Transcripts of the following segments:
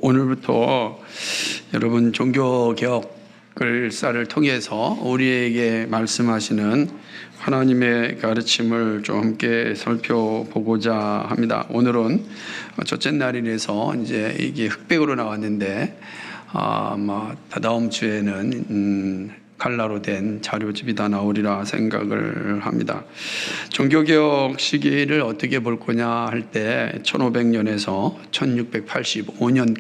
오늘부터 여러분 종교개혁을사를 통해서 우리에게 말씀하시는 하나님의 가르침을 좀 함께 살펴보고자 합니다. 오늘은 첫째 날이라서 이제 이게 흑백으로 나왔는데 아마 다다음 주에는 칼라로 된 자료집이 다 나오리라 생각을 합니다. 종교개혁 시기를 어떻게 볼 거냐 할 때 1500년에서 1685년,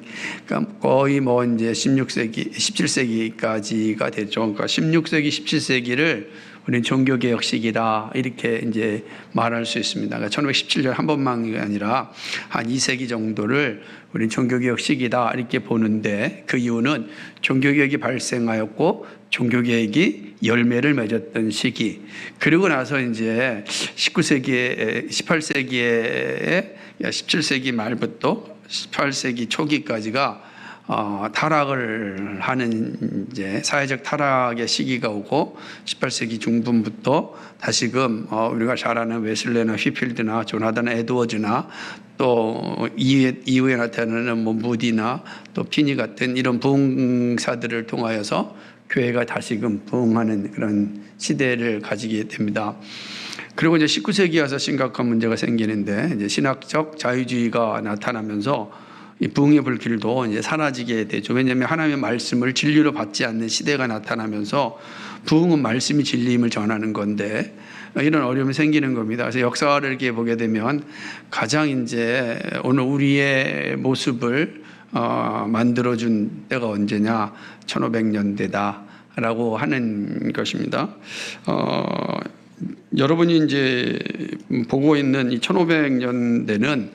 그러니까 거의 이제 16세기, 17세기까지가 됐죠. 그러니까 16세기, 17세기를 우리는 종교개혁 시기다 이렇게 이제 말할 수 있습니다. 그러니까 1517년 한 번만이 아니라 한 2세기 정도를 우리는 종교개혁 시기다 이렇게 보는데, 그 이유는 종교개혁이 발생하였고 종교개혁이 열매를 맺었던 시기, 그리고 나서 이제 19세기에 18세기에 17세기 말부터 18세기 초기까지가 타락을 하는 이제 사회적 타락의 시기가 오고, 18세기 중반부터 다시금 우리가 잘 아는 웨슬레나 휘필드나 조나단 에드워즈나 또 이후에 나타나는 무디나 또 피니 같은 이런 부흥사들을 통하여서 교회가 다시금 부흥하는 그런 시대를 가지게 됩니다. 그리고 이제 19세기에 와서 심각한 문제가 생기는데, 이제 신학적 자유주의가 나타나면서 이 부흥의 불길도 이제 사라지게 되죠. 왜냐하면 하나님의 말씀을 진리로 받지 않는 시대가 나타나면서, 부흥은 말씀이 진리임을 전하는 건데 이런 어려움이 생기는 겁니다. 그래서 역사를 이렇게 보게 되면 가장 이제 오늘 우리의 모습을 만들어준 때가 언제냐, 1500년대다라고 하는 것입니다. 여러분이 이제 보고 있는 이 1500년대는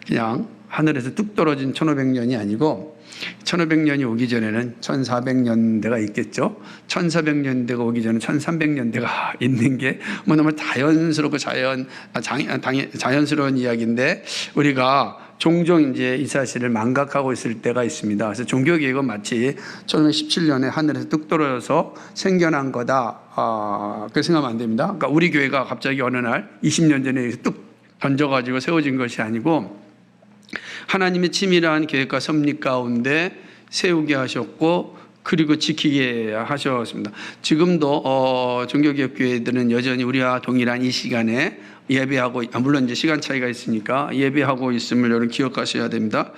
그냥 하늘에서 뚝 떨어진 1500년이 아니고, 1500년이 오기 전에는 1400년대가 있겠죠. 1400년대가 오기 전에 1300년대가 있는 게 너무 자연스럽고 자연스러운 이야기인데, 우리가 종종 이제 이 사실을 망각하고 있을 때가 있습니다. 그래서 종교개혁은 마치 1517년에 하늘에서 뚝 떨어져서 생겨난 거다, 그렇게 생각하면 안 됩니다. 그러니까 우리 교회가 갑자기 어느 날 20년 전에 뚝 던져가지고 세워진 것이 아니고, 하나님의 치밀한 계획과 섭리 가운데 세우게 하셨고, 그리고 지키게 하셨습니다. 지금도 종교개혁 교회들은 여전히 우리와 동일한 이 시간에 예배하고, 물론 이제 시간 차이가 있으니까 예배하고 있음을 여러분 기억하셔야 됩니다.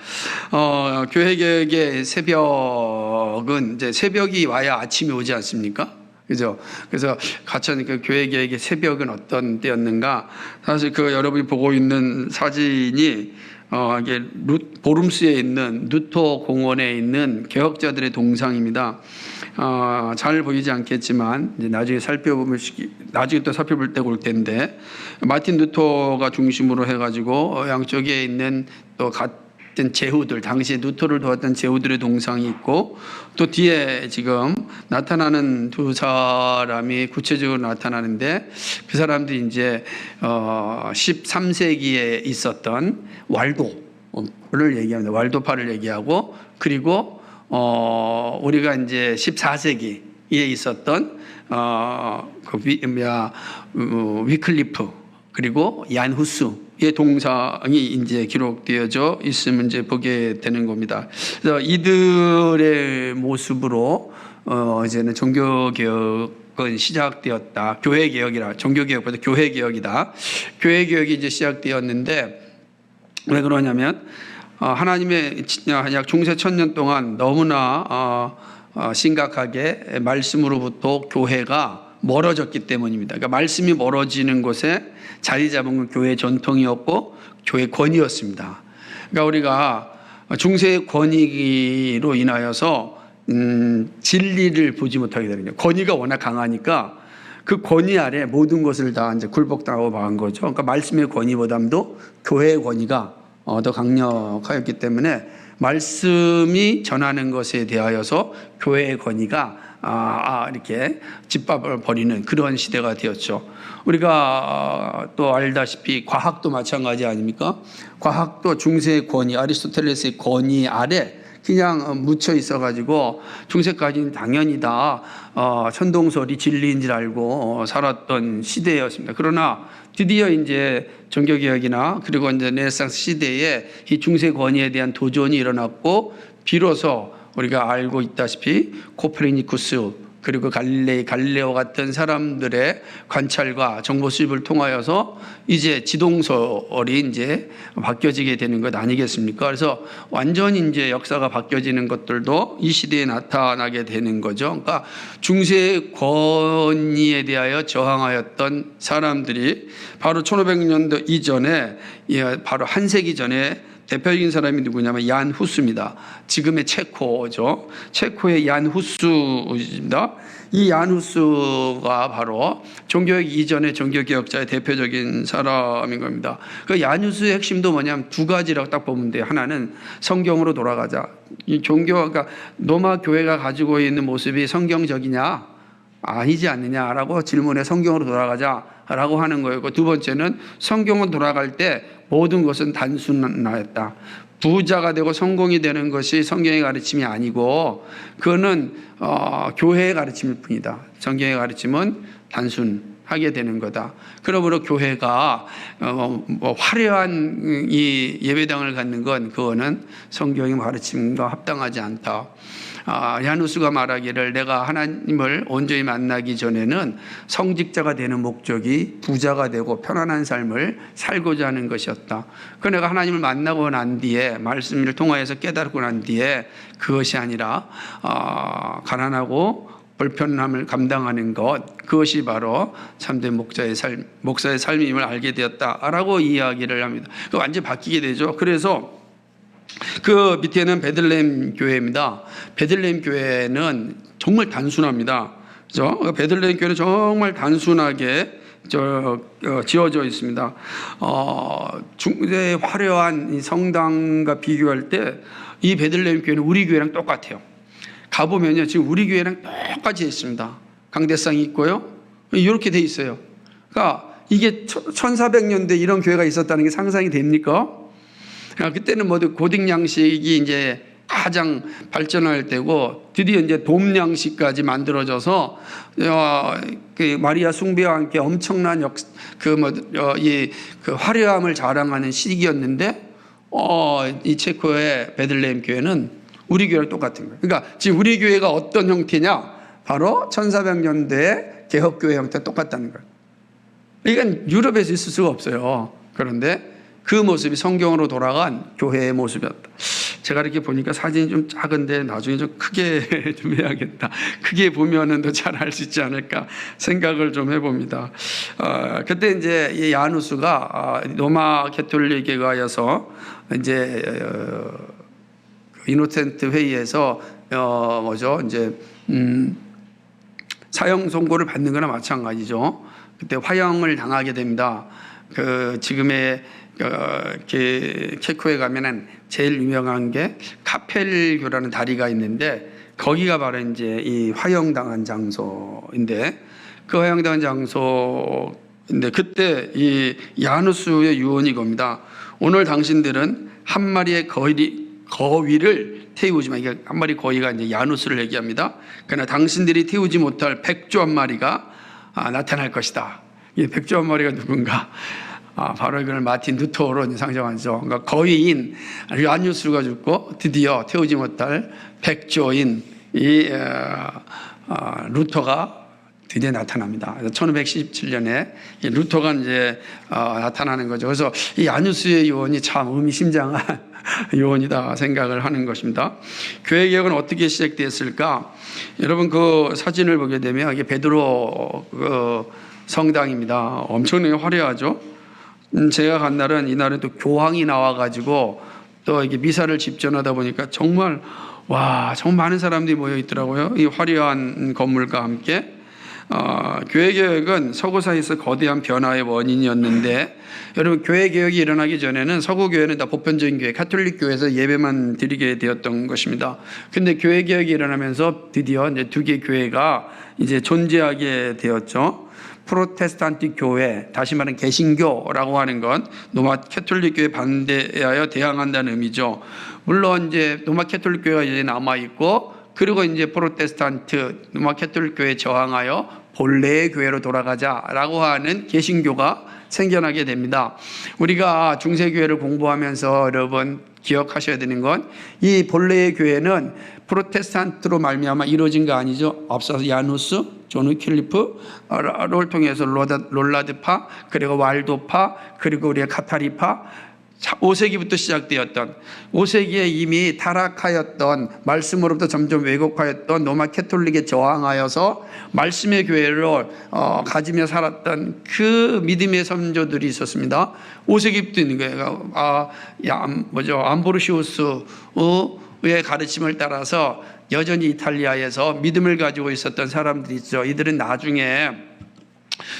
교회 개혁의 새벽은 이제 새벽이 와야 아침이 오지 않습니까? 그죠? 그래서 가천니까 교회 개혁의 새벽은 어떤 때였는가? 사실 그 여러분이 보고 있는 사진이 이게 보름스에 있는 누토 공원에 있는 개혁자들의 동상입니다. 잘 보이지 않겠지만 이제 나중에 또 살펴볼 때가 올 텐데, 마틴 누토가 중심으로 해가지고 양쪽에 있는 또 같은 제후들, 당시에 누토를 도왔던 제후들의 동상이 있고, 또 뒤에 지금 나타나는 두 사람이 구체적으로 나타나는데, 그 사람들이 이제 13세기에 있었던 왈도를 얘기합니다. 왈도파를 얘기하고, 그리고 우리가 이제 14세기에 있었던 위클리프, 그리고 얀 후스의 동상이 이제 기록되어져 있으면 이제 보게 되는 겁니다. 그래서 이들의 모습으로 이제는 종교개혁은 시작되었다. 교회개혁이라, 종교개혁보다 교회개혁이다. 교회개혁이 이제 시작되었는데, 왜 그러냐면 하나님의 약 중세 1000년 동안 너무나 심각하게 말씀으로부터 교회가 멀어졌기 때문입니다. 그러니까 말씀이 멀어지는 곳에 자리 잡은 건 교회 전통이었고 교회 권위였습니다. 그러니까 우리가 중세의 권위로 인하여서 진리를 보지 못하게 되거든요. 권위가 워낙 강하니까 그 권위 아래 모든 것을 다 이제 굴복당하고 만 거죠. 그러니까 말씀의 권위보다도 교회의 권위가 더 강력하였기 때문에 말씀이 전하는 것에 대하여서 교회의 권위가 이렇게 짓밟아 버리는 그런 시대가 되었죠. 우리가 또 알다시피 과학도 마찬가지 아닙니까? 과학도 중세의 권위, 아리스토텔레스의 권위 아래 그냥 묻혀 있어가지고 중세까지는 당연히 다 천동설이 진리인 줄 알고 살았던 시대였습니다. 그러나 드디어 이제 종교개혁이나 그리고 이제 르네상스 시대에 이 중세 권위에 대한 도전이 일어났고 비로소 우리가 알고 있다시피 코페르니쿠스 그리고 갈릴레오 같은 사람들의 관찰과 정보 수집을 통하여서 이제 지동설이 이제 바뀌어지게 되는 것 아니겠습니까? 그래서 완전히 이제 역사가 바뀌어지는 것들도 이 시대에 나타나게 되는 거죠. 그러니까 중세 권위에 대하여 저항하였던 사람들이 바로 1500년도 이전에 바로 한 세기 전에 대표적인 사람이 누구냐면 얀 후스입니다. 지금의 체코죠. 체코의 얀 후스입니다. 이 얀 후스가 바로 종교개혁 이전의 종교개혁자의 대표적인 사람인 겁니다. 그 얀 후스의 핵심도 뭐냐면 두 가지라고 딱 보면 돼요. 하나는 성경으로 돌아가자. 이 그러니까 로마 교회가 가지고 있는 모습이 성경적이냐? 아니지 않느냐라고 질문에 성경으로 돌아가자라고 하는 거였고, 두 번째는 성경으로 돌아갈 때 모든 것은 단순하였다. 부자가 되고 성공이 되는 것이 성경의 가르침이 아니고 그거는 교회의 가르침일 뿐이다. 성경의 가르침은 단순하게 되는 거다. 그러므로 교회가 화려한 이 예배당을 갖는 건 그거는 성경의 가르침과 합당하지 않다. 야누스가 말하기를 내가 하나님을 온전히 만나기 전에는 성직자가 되는 목적이 부자가 되고 편안한 삶을 살고자 하는 것이었다. 그 내가 하나님을 만나고 난 뒤에 말씀을 통하여서 깨닫고 난 뒤에 그것이 아니라 가난하고 불편함을 감당하는 것, 그것이 바로 참된 목사의 삶임을 알게 되었다라고 이야기를 합니다. 그 완전히 바뀌게 되죠. 그래서 그 밑에는 베들레헴 교회입니다. 베들레헴 교회는 정말 단순합니다. 그죠? 베들레헴 교회는 정말 단순하게 지어져 있습니다. 중세 화려한 성당과 비교할 때 이 베들레헴 교회는 우리 교회랑 똑같아요. 가보면요, 지금 우리 교회랑 똑같이 있습니다. 강대상이 있고요, 이렇게 돼 있어요. 그러니까 이게 1400년대 이런 교회가 있었다는 게 상상이 됩니까? 그때는 모두 고딕 양식이 이제 가장 발전할 때고, 드디어 이제 돔 양식까지 만들어져서 그 마리아 숭배와 함께 엄청난 화려함을 자랑하는 시기였는데, 이 체코의 베들레헴 교회는 우리 교회랑 똑같은 거예요. 그러니까 지금 우리 교회가 어떤 형태냐? 바로 1400년대의 개혁교회 형태와 똑같다는 거예요. 이건 유럽에서 있을 수가 없어요. 그런데 그 모습이 성경으로 돌아간 교회의 모습이었다. 제가 이렇게 보니까 사진이 좀 작은데 나중에 좀 크게 좀 해야겠다. 크게 보면은 더 잘 알 수 있지 않을까 생각을 좀 해봅니다. 그때 이제 이 야누스가 로마 캐톨릭에 의하여서 이제 이노센트 회의에서 이제 사형 선고를 받는 거나 마찬가지죠. 그때 화형을 당하게 됩니다. 그 지금의 체코에 가면은 제일 유명한 게 카펠교라는 다리가 있는데, 거기가 바로 이제 이 화형당한 장소인데, 그 화형당한 장소인데 그때 이 야누스의 유언이 겁니다. 오늘 당신들은 한 마리의 거위를 태우지만, 이게 한 마리 거위가 이제 야누스를 얘기합니다. 그러나 당신들이 태우지 못할 백조 한 마리가 나타날 것이다. 이 백조 한 마리가 누군가? 바로 이걸 마틴 루터로 상정하죠. 그러니까 거위인 야누스가 죽고 드디어 태우지 못할 백조인 이 루터가 드디어 나타납니다. 1517년에 루터가 이제 나타나는 거죠. 그래서 이 야누스의 유언이 참 의미심장한 유언이다 생각을 하는 것입니다. 교회 개혁은 어떻게 시작됐을까? 여러분 그 사진을 보게 되면 이게 베드로 성당입니다. 엄청나게 화려하죠. 제가 간 날은 이날은 또 교황이 나와가지고 또 이게 미사를 집전하다 보니까 정말 많은 사람들이 모여 있더라고요. 이 화려한 건물과 함께. 교회 개혁은 서구사에서 거대한 변화의 원인이었는데, 여러분 교회 개혁이 일어나기 전에는 서구 교회는 다 보편적인 교회, 가톨릭 교회에서 예배만 드리게 되었던 것입니다. 근데 교회 개혁이 일어나면서 드디어 이제 두 개 교회가 이제 존재하게 되었죠. 프로테스탄트 교회, 다시 말하면 개신교라고 하는 건 로마 캐톨릭 교회 반대하여 대항한다는 의미죠. 물론 이제 로마 캐톨릭 교회가 이제 남아 있고, 그리고 이제 프로테스탄트 로마 캐톨릭 교회에 저항하여 본래의 교회로 돌아가자라고 하는 개신교가 생겨나게 됩니다. 우리가 중세교회를 공부하면서 여러분 기억하셔야 되는 건, 이 본래의 교회는 프로테스탄트로 말미암아 이루어진 거 아니죠. 앞서서 야누스, 존 위클리프를 통해서 롤라드파, 그리고 왈도파, 그리고 우리의 카타리파, 5세기부터 시작되었던, 5세기에 이미 타락하였던, 말씀으로부터 점점 왜곡하였던 로마 캐톨릭에 저항하여서 말씀의 교회를 가지며 살았던 그 믿음의 선조들이 있었습니다. 5세기부터 있는 거예요. 암브로시우스의 가르침을 따라서 여전히 이탈리아에서 믿음을 가지고 있었던 사람들이 있죠. 이들은 나중에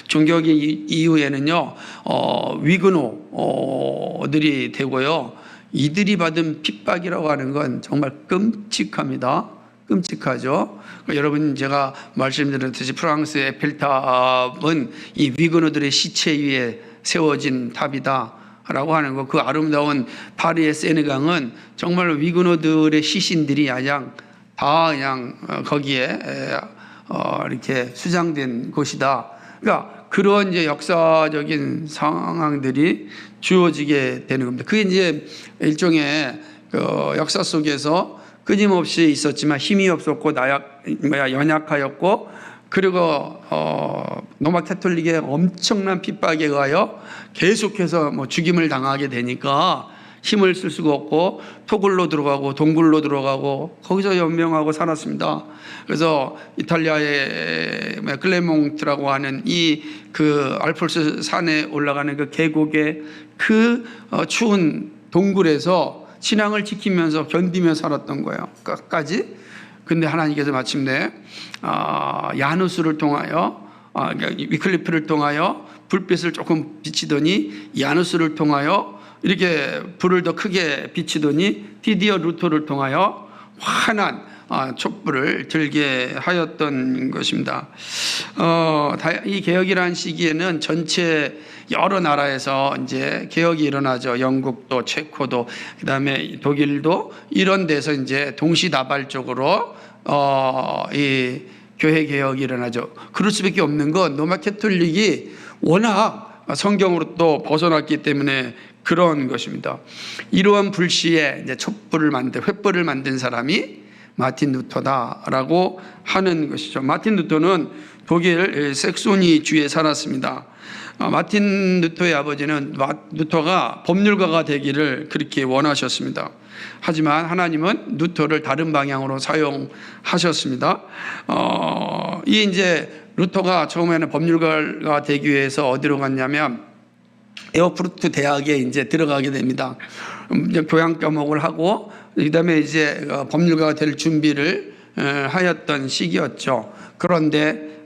종교개혁 이후에는요, 위그노들이 되고요. 이들이 받은 핍박이라고 하는 건 정말 끔찍합니다. 끔찍하죠. 여러분, 제가 말씀드렸듯이 프랑스의 에펠탑은 이 위그노들의 시체 위에 세워진 탑이다 라고 하는 거, 그 아름다운 파리의 세느강은 정말 위그노들의 시신들이 그냥 거기에 이렇게 수장된 곳이다. 그러니까 그런 이제 역사적인 상황들이 주어지게 되는 겁니다. 그게 이제 일종의 역사 속에서 끊임없이 있었지만 힘이 없었고 연약하였고, 그리고 로마 캐톨릭의 엄청난 핍박에 의하여 계속해서 죽임을 당하게 되니까 힘을 쓸 수가 없고 토굴로 들어가고 동굴로 들어가고 거기서 연명하고 살았습니다. 그래서 이탈리아의 클레몽트라고 하는 그 알프스 산에 올라가는 그 계곡의 그 추운 동굴에서 신앙을 지키면서 견디며 살았던 거예요. 끝까지. 근데 하나님께서 마침내 야누스를 통하여 위클리프를 통하여 불빛을 조금 비치더니, 야누스를 통하여 이렇게 불을 더 크게 비치더니 드디어 루터를 통하여 환한 촛불을 들게 하였던 것입니다. 이 개혁이라는 시기에는 전체 여러 나라에서 이제 개혁이 일어나죠. 영국도, 체코도, 그다음에 독일도, 이런 데서 이제 동시다발적으로 이 교회 개혁이 일어나죠. 그럴 수밖에 없는 건 로마 캐톨릭이 워낙 성경으로 또 벗어났기 때문에 그런 것입니다. 이러한 불시에 이제 횃불을 만든 사람이 마틴 루터다라고 하는 것이죠. 마틴 루터는 독일 색소니 주에 살았습니다. 마틴 루터의 아버지는 루터가 법률가가 되기를 그렇게 원하셨습니다. 하지만 하나님은 루터를 다른 방향으로 사용하셨습니다. 이 이제 루터가 처음에는 법률가가 되기 위해서 어디로 갔냐면 에어프루트 대학에 이제 들어가게 됩니다. 교양 과목을 하고 그다음에 이제 법률가가 될 준비를 하였던 시기였죠. 그런데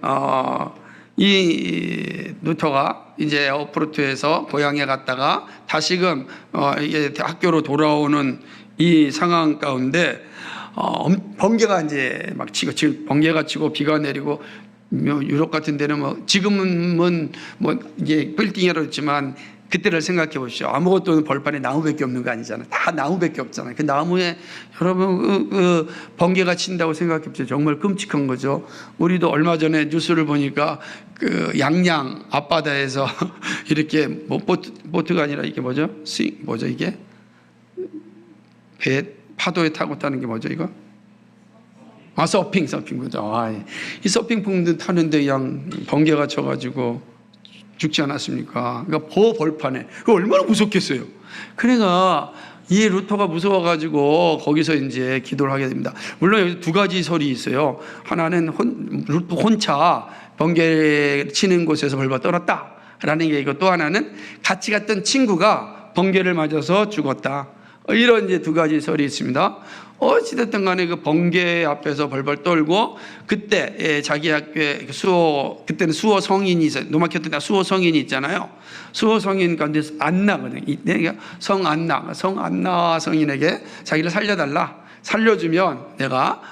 이 루터가 이제 에어프루트에서 고향에 갔다가 다시금 이게 학교로 돌아오는 이 상황 가운데 번개가 이제 막 치고, 지금 번개가 치고 비가 내리고, 유럽 같은 데는 지금은 이게 빌딩이라고 했지만 그때를 생각해 보십시오. 아무것도 벌판에 나무밖에 없는 거 아니잖아요. 다 나무밖에 없잖아요. 그 나무에 여러분 그 번개가 친다고 생각해 보십시오. 정말 끔찍한 거죠. 우리도 얼마 전에 뉴스를 보니까 그 양양 앞바다에서 이렇게 보트가 아니라 이게 뭐죠? 이게 배 파도에 타고 타는 게 뭐죠 이거? 서핑 거죠. 이 서핑풍도 타는데 그냥 번개가 쳐가지고 죽지 않았습니까? 그러니까 벌판에. 그 얼마나 무섭겠어요. 그러니까 이 루터가 무서워가지고 거기서 이제 기도를 하게 됩니다. 물론 여기 두 가지 설이 있어요. 하나는 루터 혼자 번개 치는 곳에서 벌받아 떠났다라는 게 있고, 또 하나는 같이 갔던 친구가 번개를 맞아서 죽었다. 이런 이제 두 가지 설이 있습니다. 어찌됐든 간에 그 번개 앞에서 벌벌 떨고, 그때 자기 학교에 그때는 수호 성인이 있어요. 로마 캐톨릭 수호 성인이 있잖아요. 수호 성인 가운데 안나거든요. 성안나 성인에게 자기를 살려달라. 살려주면 내가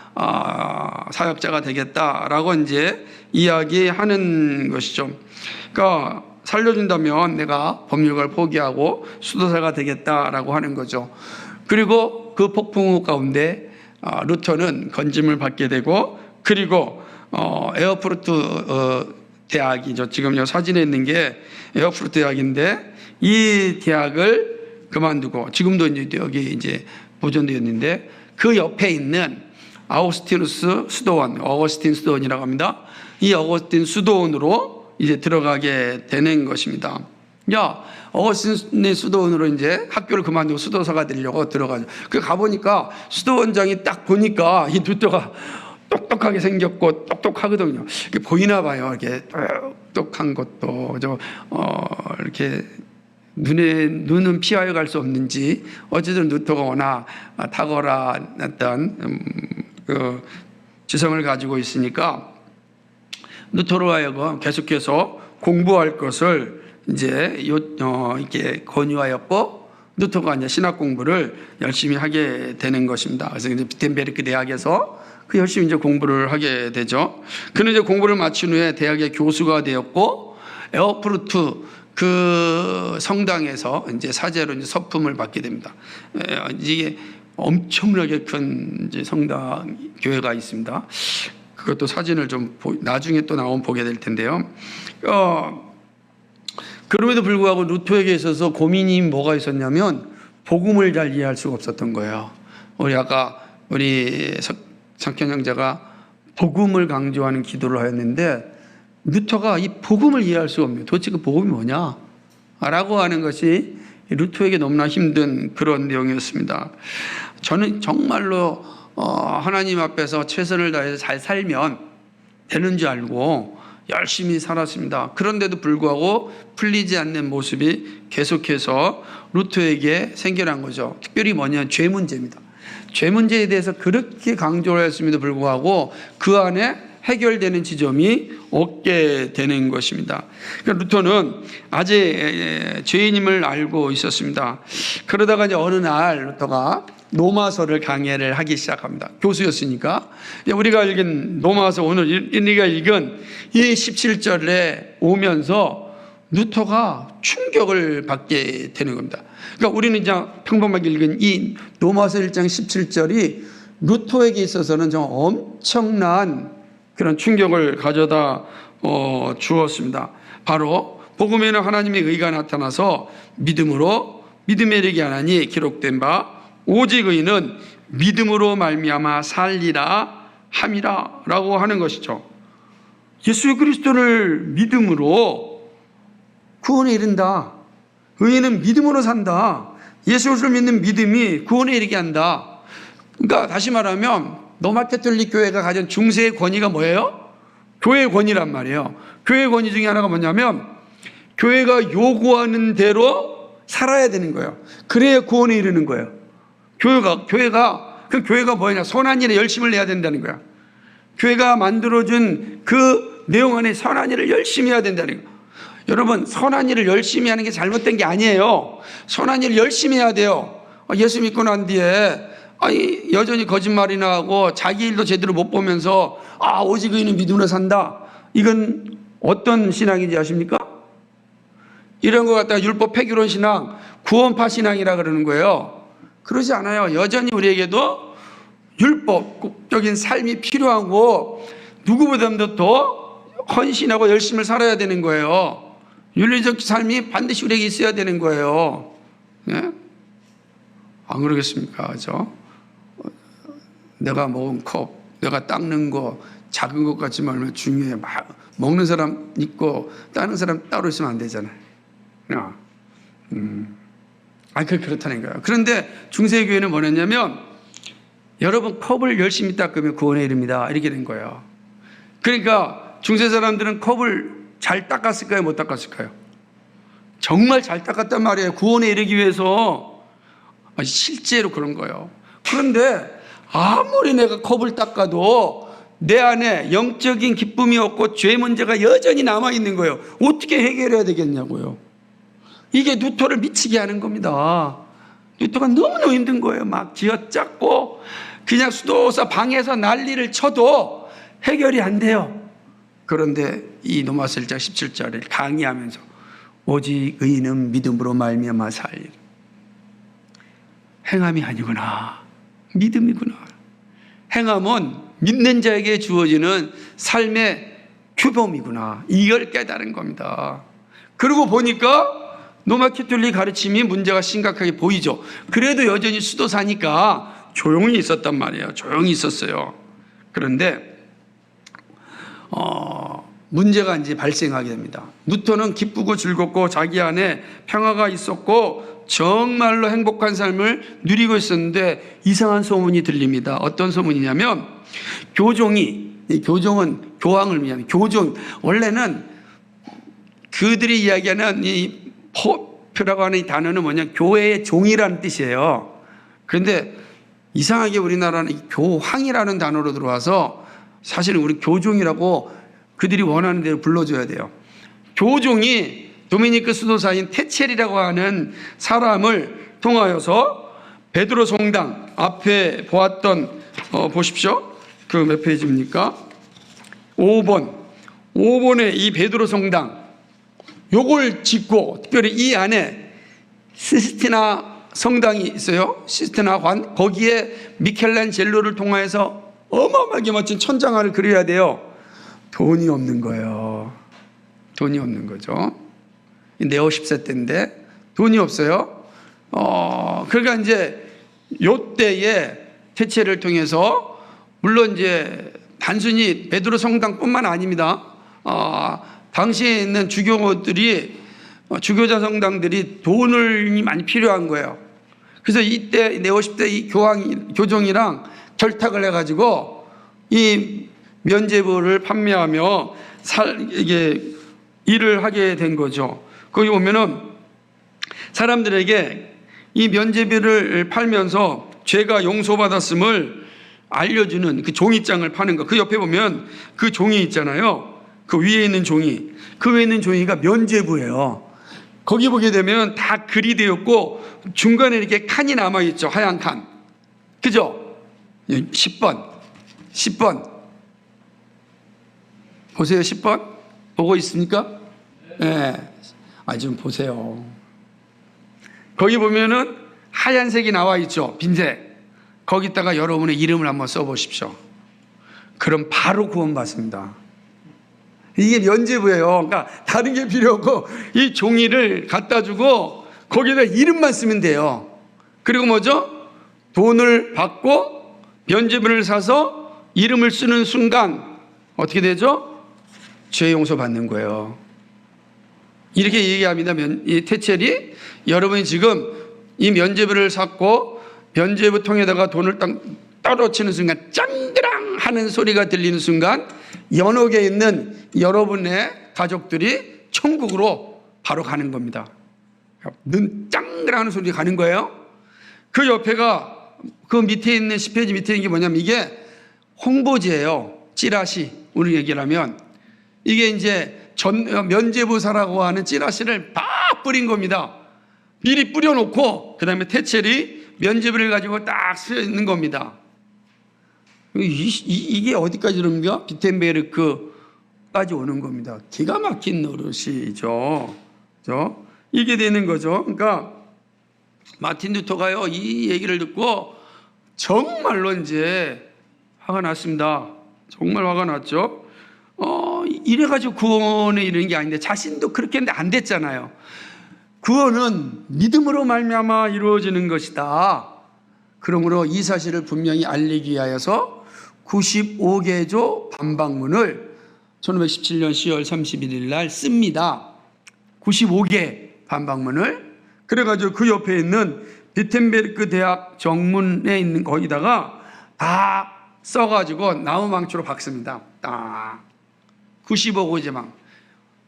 사역자가 되겠다라고 이제 이야기하는 것이죠. 그러니까 살려준다면 내가 법률가를 포기하고 수도사가 되겠다라고 하는 거죠. 그리고 그 폭풍우 가운데 루터는 건짐을 받게 되고, 그리고 에어프루트 대학이죠. 지금 요 사진에 있는 게 에어프루트 대학인데, 이 대학을 그만두고 지금도 이제 여기 이제 보존되어 있는데, 그 옆에 있는 아우구스티누스 수도원, 어거스틴 수도원이라고 합니다. 이 어거스틴 수도원으로 이제 들어가게 되는 것입니다. 어거스틴의 수도원으로 이제 학교를 그만두고 수도사가 되려고 들어가죠. 그 가보니까 수도원장이 딱 보니까 이 루터가 똑똑하게 생겼고 똑똑하거든요. 이게 보이나 봐요. 이렇게 똑똑한 것도 이렇게 눈은 피하여 갈 수 없는지, 어쨌든 루터가 워낙 탁월한 그 지성을 가지고 있으니까 루터로 하여금 계속해서 공부할 것을 이제 이렇게 권유하였고, 루터가 이제 신학 공부를 열심히 하게 되는 것입니다. 그래서 이제 비텐베르크 대학에서 그 열심히 이제 공부를 하게 되죠. 그는 이제 공부를 마친 후에 대학의 교수가 되었고, 에어프루트 그 성당에서 이제 사제로 이제 서품을 받게 됩니다. 이게 엄청나게 큰 이제 성당 교회가 있습니다. 그것도 사진을 좀 나중에 또 나오면 보게 될 텐데요. 그럼에도 불구하고 루터에게 있어서 고민이 뭐가 있었냐면, 복음을 잘 이해할 수가 없었던 거예요. 우리 석현 형제가 복음을 강조하는 기도를 하였는데, 루터가 이 복음을 이해할 수가 없네요. 도대체 그 복음이 뭐냐? 라고 하는 것이 루터에게 너무나 힘든 그런 내용이었습니다. 저는 정말로 하나님 앞에서 최선을 다해서 잘 살면 되는 줄 알고 열심히 살았습니다. 그런데도 불구하고 풀리지 않는 모습이 계속해서 루터에게 생겨난 거죠. 특별히 뭐냐, 죄 문제입니다. 죄 문제에 대해서 그렇게 강조를 했음에도 불구하고 그 안에 해결되는 지점이 없게 되는 것입니다. 그러니까 루터는 아직 죄인임을 알고 있었습니다. 그러다가 이제 어느 날 루터가 로마서를 강해를 하기 시작합니다. 교수였으니까. 우리가 읽은 로마서, 오늘 우리가 읽은 이 17절에 오면서 루터가 충격을 받게 되는 겁니다. 그러니까 우리는 이제 평범하게 읽은 이 로마서 1장 17절이 루터에게 있어서는 좀 엄청난 그런 충격을 가져다 주었습니다. 바로 복음에는 하나님의 의가 나타나서 믿음에 이르게 하나니 기록된 바 오직 의인은 믿음으로 말미암아 살리라 함이라라고 하는 것이죠. 예수 그리스도를 믿음으로 구원에 이른다. 의인은 믿음으로 산다. 예수 그리스도를 믿는 믿음이 구원에 이르게 한다. 그러니까 다시 말하면 로마캐톨릭 교회가 가진 중세의 권위가 뭐예요? 교회의 권위란 말이에요. 교회의 권위 중에 하나가 뭐냐면, 교회가 요구하는 대로 살아야 되는 거예요. 그래야 구원에 이르는 거예요. 교회가 뭐냐? 선한 일에 열심을 내야 된다는 거야. 교회가 만들어준 그 내용 안에 선한 일을 열심히 해야 된다는 거예요. 여러분, 선한 일을 열심히 하는 게 잘못된 게 아니에요. 선한 일을 열심히 해야 돼요. 예수 믿고 난 뒤에 여전히 거짓말이나 하고 자기 일도 제대로 못 보면서 오직 의인은 믿음으로 산다. 이건 어떤 신앙인지 아십니까? 이런 거 갖다가 율법 폐기론 신앙, 구원파 신앙이라 그러는 거예요. 그러지 않아요. 여전히 우리에게도 율법적인 삶이 필요하고 누구보다도 더 헌신하고 열심히 살아야 되는 거예요. 윤리적 삶이 반드시 우리에게 있어야 되는 거예요. 네? 안 그러겠습니까? 그죠? 내가 먹은 컵, 내가 닦는 거, 작은 것 같지만 얼마나 중요해. 먹는 사람 있고 따는 사람 따로 있으면 안 되잖아요. 그렇다는 거예요. 그런데 중세교회는 뭐랬냐면, 여러분 컵을 열심히 닦으면 구원에 이릅니다. 이렇게 된 거예요. 그러니까 중세 사람들은 컵을 잘 닦았을까요? 못 닦았을까요? 정말 잘 닦았단 말이에요. 구원에 이르기 위해서. 실제로 그런 거예요. 그런데 아무리 내가 컵을 닦아도 내 안에 영적인 기쁨이 없고 죄 문제가 여전히 남아있는 거예요. 어떻게 해결해야 되겠냐고요. 이게 루터를 미치게 하는 겁니다. 루터가 너무너무 힘든 거예요. 막 쥐어짰고 그냥 수도사 방에서 난리를 쳐도 해결이 안 돼요. 그런데 이 로마서일장 17절을 강의하면서 오직 의인은 믿음으로 말미암아 살리라. 행함이 아니구나, 믿음이구나. 행함은 믿는 자에게 주어지는 삶의 규범이구나, 이걸 깨달은 겁니다. 그러고 보니까 로마 캐톨릭 가르침이 문제가 심각하게 보이죠. 그래도 여전히 수도사니까 조용히 있었단 말이에요. 조용히 있었어요. 그런데 문제가 이제 발생하게 됩니다. 루터는 기쁘고 즐겁고 자기 안에 평화가 있었고 정말로 행복한 삶을 누리고 있었는데 이상한 소문이 들립니다. 어떤 소문이냐면 교종은 교황을 위한 교종, 원래는 그들이 이야기하는 이 포표라고 하는 이 단어는 뭐냐, 교회의 종이라는 뜻이에요. 그런데 이상하게 우리나라는 교황이라는 단어로 들어와서 사실은 우리 교종이라고 그들이 원하는 대로 불러줘야 돼요. 교종이 도미니크 수도사인 테첼이라고 하는 사람을 통하여서 베드로 성당 앞에 보았던 보십시오. 그 몇 페이지입니까? 5번에 이 베드로 성당 요걸 짓고, 특별히 이 안에 시스티나 성당이 있어요. 시스티나 관, 거기에 미켈란젤로를 통하여서 어마어마하게 멋진 천장화를 그려야 돼요. 돈이 없는 거예요. 돈이 없는 거죠. 네오 10세 때인데 돈이 없어요. 그러니까 이제 요때에 테체를 통해서, 물론 이제 단순히 베드로 성당뿐만 아닙니다. 당시에 있는 주교자 성당들이 돈을 많이 필요한 거예요. 그래서 이때 네오 10대 이 교종이랑 결탁을 해가지고 이 면죄부를 판매하며 이게 일을 하게 된 거죠. 거기 보면은 사람들에게 이 면죄부를 팔면서 죄가 용서받았음을 알려주는 그 종이장을 파는 거. 그 옆에 보면 그 종이 있잖아요. 그 위에 있는 종이. 그 위에 있는 종이가 면죄부예요. 거기 보게 되면 다 글이 되었고 중간에 이렇게 칸이 남아있죠. 하얀 칸. 그죠? 10번. 보세요. 10번. 보고 있습니까? 네. 좀 보세요. 거기 보면은 하얀색이 나와 있죠. 빈색. 거기다가 여러분의 이름을 한번 써보십시오. 그럼 바로 구원받습니다. 이게 면죄부예요. 그러니까 다른 게 필요 없고 이 종이를 갖다 주고 거기다 이름만 쓰면 돼요. 그리고 뭐죠? 돈을 받고 면죄부를 사서 이름을 쓰는 순간 어떻게 되죠? 죄 용서 받는 거예요. 이렇게 얘기합니다. 이 테첼이 여러분이 지금 이 면죄부를 샀고 면죄부 통에다가 돈을 딱 떨어치는 순간 짱그랑 하는 소리가 들리는 순간 연옥에 있는 여러분의 가족들이 천국으로 바로 가는 겁니다. 눈 짱그랑 하는 소리가 가는 거예요. 그 옆에가 그 밑에 있는 10페이지 밑에 있는 게 뭐냐면 이게 홍보지예요. 찌라시. 우리 얘기를 하면 이게 이제 면죄부사라고 하는 찌라시를 막 뿌린 겁니다. 미리 뿌려놓고 그 다음에 테첼이 면죄부를 가지고 딱 쓰여 있는 겁니다. 이게 어디까지 오는가? 비텐베르크까지 오는 겁니다. 기가 막힌 노릇이죠. 그죠? 이게 되는 거죠. 그러니까 마틴 루터가요, 이 얘기를 듣고 정말로 이제 화가 났습니다. 정말 화가 났죠. 이래가지고 구원에 이르는 게 아닌데 자신도 그렇게 했는데 안 됐잖아요. 구원은 믿음으로 말미암아 이루어지는 것이다. 그러므로 이 사실을 분명히 알리기 위하여서 95개조 반박문을 1517년 10월 31일 날 씁니다. 95개 반박문을. 그래가지고 그 옆에 있는 비텐베르크 대학 정문에 있는 거기다가 다 써가지고 나무망치로 박습니다. 딱 95개조만.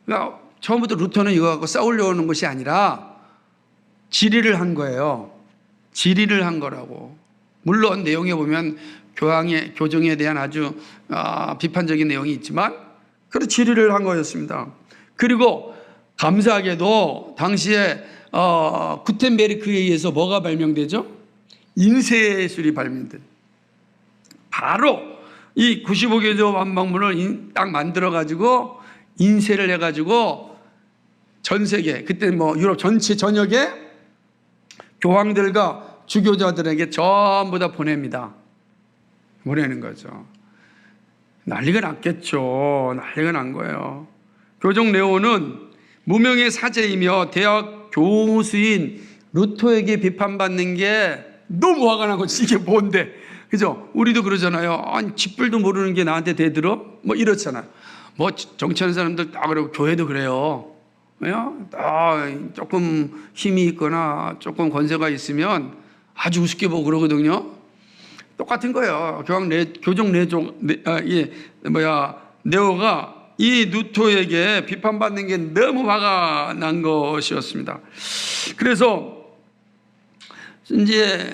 그러니까 처음부터 루터는 이거 갖고 싸우려는 것이 아니라 질의를 한 거예요. 질의를 한 거라고. 물론 내용에 보면 교정에 대한 아주 비판적인 내용이 있지만 그런 질의를 한 거였습니다. 그리고 감사하게도 당시에 구텐베르크에 의해서 뭐가 발명되죠? 인쇄술이 발명된. 바로 이 95개조 완방문을 딱 만들어가지고 인쇄를 해가지고 전 세계, 그때 뭐 유럽 전체 전역에 교황들과 주교자들에게 전부 다 보냅니다. 보내는 거죠. 난리가 났겠죠. 난리가 난 거예요. 교종 레오는 무명의 사제이며 대학 교수인 루터에게 비판받는 게 너무 화가 나고 이게 뭔데, 그죠? 우리도 그러잖아요. 아니 쥐뿔도 모르는 게 나한테 대들어? 뭐 이렇잖아요. 뭐 정치하는 사람들 다 그러고 교회도 그래요. 왜요? 조금 힘이 있거나 조금 권세가 있으면 아주 우습게 보고 그러거든요. 똑같은 거예요. 교종 네오가 이 루터에게 비판받는 게 너무 화가 난 것이었습니다. 그래서 이제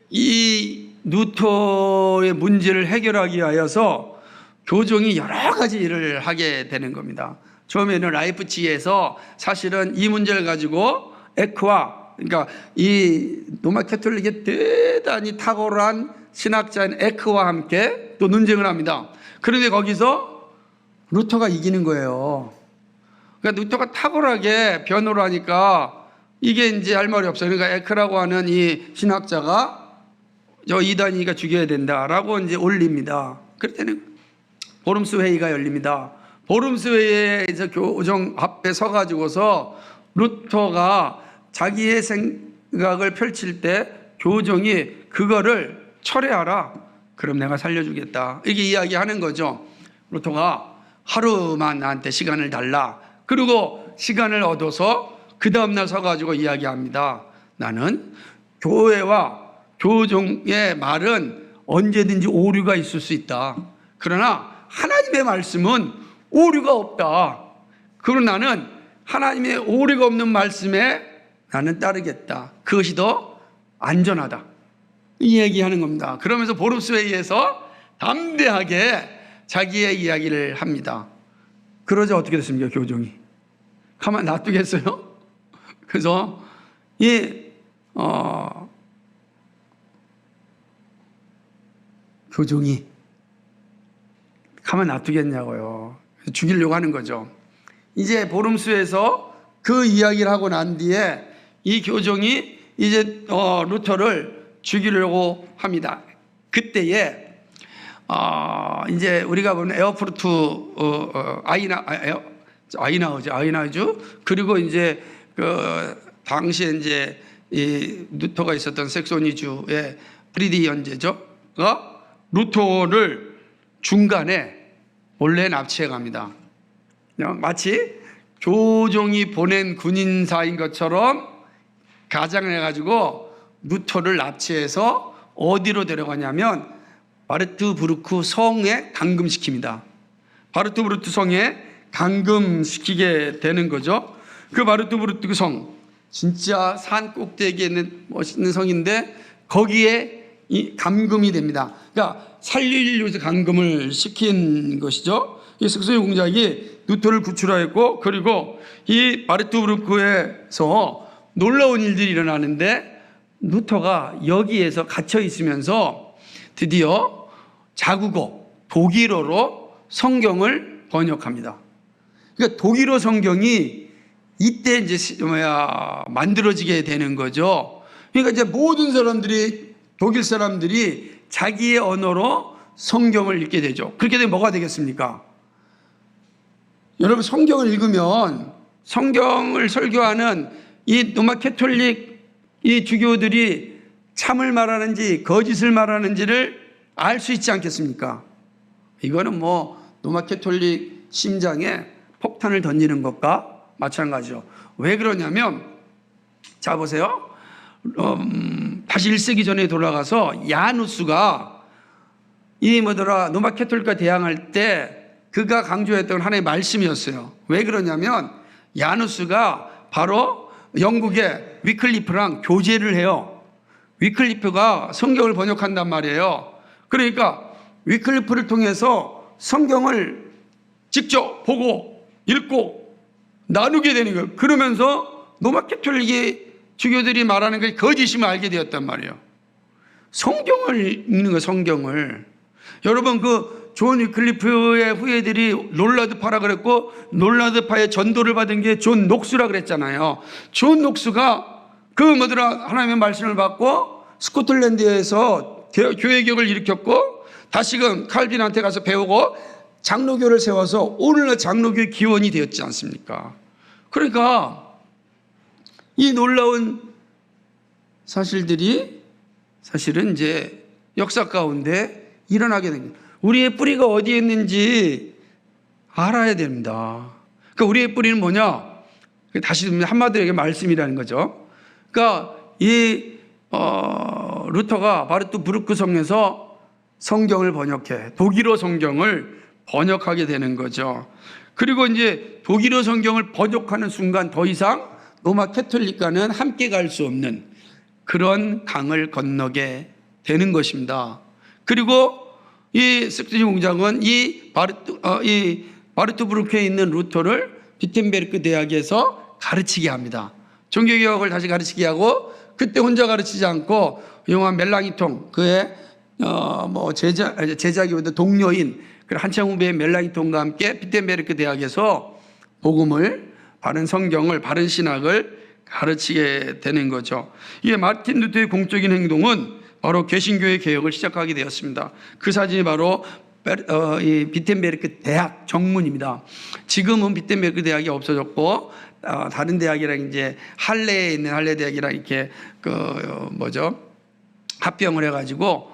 이 루터의 문제를 해결하기 위하여서 교종이 여러 가지 일을 하게 되는 겁니다. 처음에는 라이프치히에서 사실은 이 문제를 가지고 에크와, 그러니까 이 로마 캐톨릭의 대단히 탁월한 신학자인 에크와 함께 또 논쟁을 합니다. 그런데 거기서 루터가 이기는 거예요. 그러니까 루터가 탁월하게 변호를 하니까 이게 이제 할 말이 없어요. 그러니까 에크라고 하는 이 신학자가 저 이단이가 죽여야 된다라고 이제 올립니다. 그럴 때는 보름스 회의가 열립니다. 보름스 회의에서 교종 앞에 서가지고서 루터가 자기의 생각을 펼칠 때 교종이 그거를 철회하라. 그럼 내가 살려주겠다. 이게 이야기하는 거죠. 루터가 하루만 나한테 시간을 달라. 그리고 시간을 얻어서 그 다음날 서가지고 이야기합니다. 나는 교회와 교종의 말은 언제든지 오류가 있을 수 있다. 그러나 하나님의 말씀은 오류가 없다. 그리고 나는 하나님의 오류가 없는 말씀에 나는 따르겠다. 그것이 더 안전하다. 이 얘기하는 겁니다. 그러면서 보름스 회의에서 담대하게 자기의 이야기를 합니다. 그러자 어떻게 됐습니까? 교종이 가만 놔두겠어요? 그래서 교종이 가만 놔두겠냐고요. 죽이려고 하는 거죠. 이제 보름수에서 그 이야기를 하고 난 뒤에 이 교종이 이제 루터를 죽이려고 합니다. 그때에 이제 우리가 보는 에어프루트 아이나우주 그리고 이제 그 당시에 이제 이 루터가 있었던 색소니주의 프리디 연제죠가 루터를 중간에 몰래 납치해 갑니다. 마치 교종이 보낸 군인사인 것처럼 가장을 해가지고 루터를 납치해서 어디로 데려가냐면 바르트부르크 성에 감금시킵니다. 바르트부르크 성에 감금시키게 되는 거죠. 그 바르트부르크 성, 진짜 산 꼭대기에 있는 멋있는 성인데 거기에 이 감금이 됩니다. 그러니까 살리려고 해서 감금을 시킨 것이죠. 이 석소리 공작이 루터를 구출하였고, 그리고 이 바르트부르크에서 놀라운 일들이 일어나는데 루터가 여기에서 갇혀 있으면서 드디어 자국어 독일어로 성경을 번역합니다. 그러니까 독일어 성경이 이때 이제 만들어지게 되는 거죠. 그러니까 이제 모든 사람들이, 독일 사람들이 자기의 언어로 성경을 읽게 되죠. 그렇게 되면 뭐가 되겠습니까? 여러분, 성경을 읽으면 성경을 설교하는 이 로마 캐톨릭 이 주교들이 참을 말하는지 거짓을 말하는지를 알 수 있지 않겠습니까? 이거는 뭐 로마 캐톨릭 심장에 폭탄을 던지는 것과 마찬가지죠. 왜 그러냐면, 자 보세요. 다시 1세기 전에 돌아가서 야누스가 로마 캐톨릭과 대항할 때 그가 강조했던 하나의 말씀이었어요. 왜 그러냐면 야누스가 바로 영국의 위클리프랑 교제를 해요. 위클리프가 성경을 번역한단 말이에요. 그러니까 위클리프를 통해서 성경을 직접 보고 읽고 나누게 되는 거예요. 그러면서 로마 캐톨릭의 주교들이 말하는 게 거짓임을 알게 되었단 말이에요. 성경을 읽는 거예요. 성경을. 여러분 그 존 위클리프의 후예들이 놀라드파라 그랬고 놀라드파의 전도를 받은 게 존 녹수라 그랬잖아요. 존 녹수가 그 뭐더라 하나님의 말씀을 받고 스코틀랜드에서 교회 개혁을 일으켰고 다시금 칼빈한테 가서 배우고 장로교를 세워서 오늘날 장로교의 기원이 되었지 않습니까? 그러니까 이 놀라운 사실들이 사실은 이제 역사 가운데 일어나게 됩니다. 우리의 뿌리가 어디에 있는지 알아야 됩니다. 그러니까 우리의 뿌리는 뭐냐? 다시 한마디로 얘기하면 말씀이라는 거죠. 그러니까 이 루터가 바르트부르크 성에서 성경을 번역해 독일어 성경을 번역하게 되는 거죠. 그리고 이제 독일어 성경을 번역하는 순간 더 이상 로마 캐톨릭과는 함께 갈 수 없는 그런 강을 건너게 되는 것입니다. 그리고 이 스프티지 공장은 이 바르트부르크에 있는 루터를 비텐베르크 대학에서 가르치게 합니다. 종교개혁을 다시 가르치게 하고 그때 혼자 가르치지 않고 영화 멜랑이통 그의 제자기보다 동료인 한참 후배의 멜랑이통과 함께 비텐베르크 대학에서 복음을 바른 성경을 바른 신학을 가르치게 되는 거죠. 이게 마틴 루터의 공적인 행동은 바로 개신교의 개혁을 시작하게 되었습니다. 그 사진이 바로 이 비텐베르크 대학 정문입니다. 지금은 비텐베르크 대학이 없어졌고 다른 대학이랑 이제 할레에 있는 할레 대학이랑 이렇게 합병을 해가지고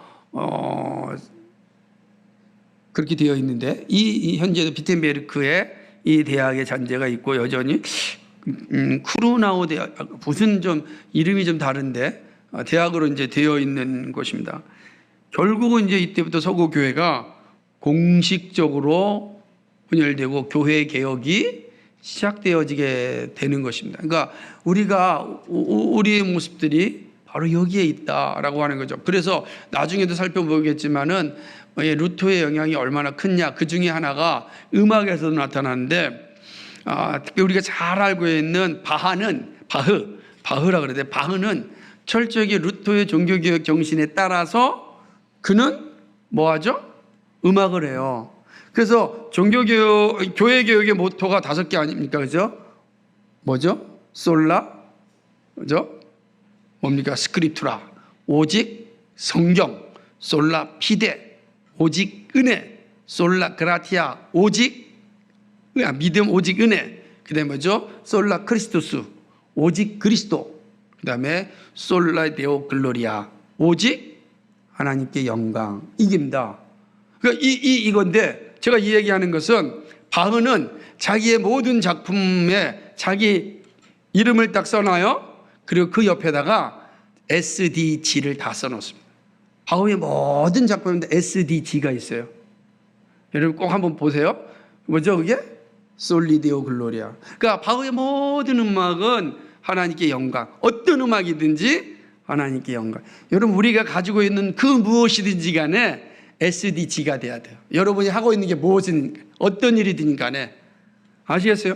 그렇게 되어 있는데 이 현재도 비텐베르크에 이 대학의 잔재가 있고 여전히 쿠르나우 대학 무슨 좀 이름이 좀 다른데 대학으로 이제 되어 있는 곳입니다. 결국은 이제 이때부터 서구 교회가 공식적으로 분열되고 교회 개혁이 시작되어지게 되는 것입니다. 그러니까 우리의 모습들이 바로 여기에 있다라고 하는 거죠. 그래서 나중에도 살펴보겠지만은 루터의 영향이 얼마나 크냐 그 중에 하나가 음악에서도 나타나는데 특히 우리가 잘 알고 있는 바흐라 그러는데 바흐는 철저하게 루터의 종교개혁 정신에 따라서 그는 뭐하죠? 음악을 해요. 그래서 교회 개혁의 모토가 5개 아닙니까? 그죠? 뭐죠? 솔라, 그죠? 뭡니까? 스크립투라, 오직 성경, 솔라 피데, 오직 은혜, 솔라 그라티아, 오직 믿음, 오직 은혜. 그다음에 뭐죠? 솔라 크리스토스, 오직 그리스도. 그다음에 솔라 데오 글로리아, 오직 하나님께 영광. 이깁니다. 그러니까 이건데 제가 이 얘기하는 것은 바흐는 자기의 모든 작품에 자기 이름을 딱 써놔요. 그리고 그 옆에다가 SDG를 다 써놓습니다. 바흐의 모든 작품인데 SDG가 있어요. 여러분 꼭 한번 보세요. 뭐죠 그게? 솔리데오 글로리아. 그러니까 바흐의 모든 음악은 하나님께 영광. 어떤 음악이든지 하나님께 영광. 여러분 우리가 가지고 있는 그 무엇이든지 간에 SDG가 돼야 돼요. 여러분이 하고 있는 게 무엇이든 어떤 일이든 간에 아시겠어요?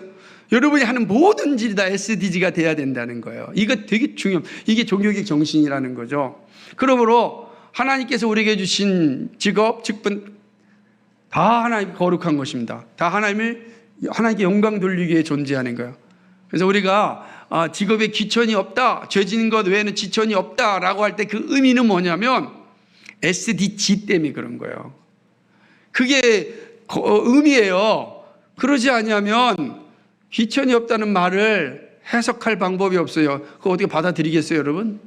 여러분이 하는 모든 일이 다 SDG가 돼야 된다는 거예요. 이거 되게 중요해요. 이게 종교개혁 정신이라는 거죠. 그러므로 하나님께서 우리에게 주신 직업, 직분 다 하나님 거룩한 것입니다. 다 하나님께 영광 돌리기 위해 존재하는 거예요. 그래서 우리가 직업에 귀천이 없다, 죄진 것 외에는 지천이 없다라고 할 때 그 의미는 뭐냐면 SDG 때문에 그런 거예요. 그게 의미예요. 그러지 않으면 귀천이 없다는 말을 해석할 방법이 없어요. 그거 어떻게 받아들이겠어요, 여러분?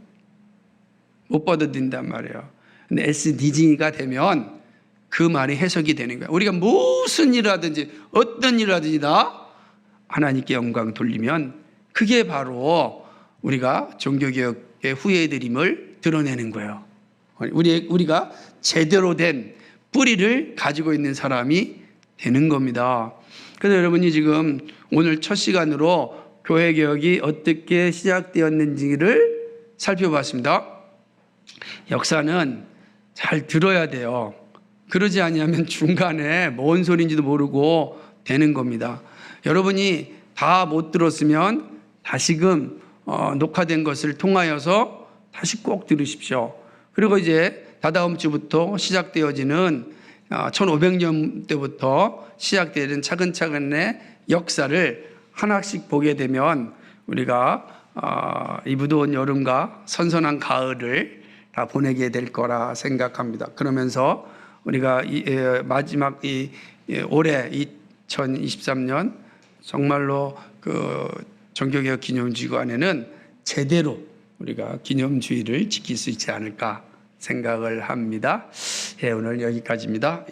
못 받아들인단 말이에요. 근데 SDG가 되면 그 말이 해석이 되는 거예요. 우리가 무슨 일을 하든지 어떤 일을 하든지 다 하나님께 영광 돌리면 그게 바로 우리가 종교개혁의 후예들임을 드러내는 거예요. 우리가 제대로 된 뿌리를 가지고 있는 사람이 되는 겁니다. 그래서 여러분이 지금 오늘 첫 시간으로 교회개혁이 어떻게 시작되었는지를 살펴봤습니다. 역사는 잘 들어야 돼요. 그러지 않으면 중간에 뭔 소리인지도 모르고 되는 겁니다. 여러분이 다 못 들었으면 다시금 녹화된 것을 통하여서 다시 꼭 들으십시오. 그리고 이제 다다음 주부터 시작되어지는 1500년 때부터 시작되는 차근차근의 역사를 하나씩 보게 되면 우리가 이 무더운 여름과 선선한 가을을 다 보내게 될 거라 생각합니다. 그러면서 우리가 마지막 올해 2023년 정말로 그 종교개혁 기념주간에는 제대로 우리가 기념주의를 지킬 수 있지 않을까 생각을 합니다. 오늘 여기까지입니다.